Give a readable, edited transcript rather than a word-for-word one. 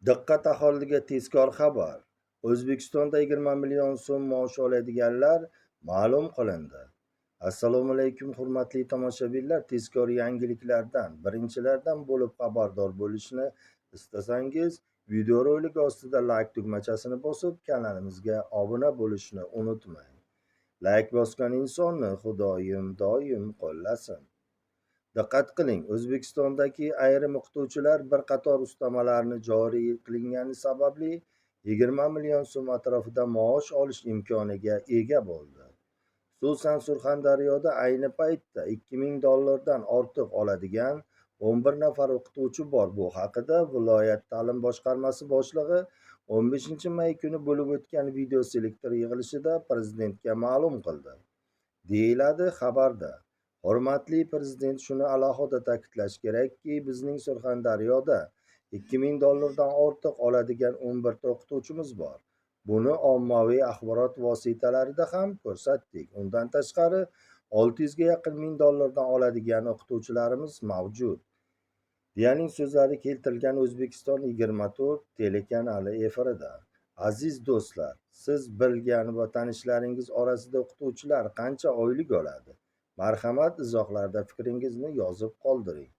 Diqqat aholiga tezkor xabar. O'zbekistonda 20 million so'm maosh oladiganlar ma'lum qilindi. Assalomu alaykum hurmatli tomoshabinlar, tezkor yangiliklardan, birinchilardan bo'lib xabardor bo'lishni istasangiz, videorolik ostida like tugmachasini bosib, kanalimizga obuna bo'lishni unutmang. Like bosgan insonni Xudoyim doim qo'llasin. Diqqat qiling, O'zbekistondagi ayrim o'qituvchilar bir qator ustamalarni joriy qilingani sababli 20 million so'm atrofida maosh olish imkoniga ega bo'ldi. Xususan, Surxondaryoda ayni paytda $2000 ortiq oladigan 11 nafar o'qituvchi bor. Bu haqida viloyat ta'lim boshqarmasi boshlig'i 15 may kuni bo'lib o'tgan videoselektor yig'ilishida Prezidentga ma'lum qildi, deyiladi xabarda. Hurmatli Prezident, shuni alohida ta'kidlash kerakki, bizning Surxondaryoda $2000 ortiq oladigan 11 ta o'qituvchimiz bor. Buni ommaviy axborot vositalarida ham ko'rsatdik. Undan tashqari 600 ga yaqin ming dollardan oladigan o'qituvchilarimiz mavjud. Deyaning so'zlari keltirilgan O'zbekiston 24 telekanali efirida. Aziz do'stlar, siz bilgan va tanishlaringiz orasida o'qituvchilar qancha oylik oladi? Marhamat, izohlarda fikringizni yozib qoldiring.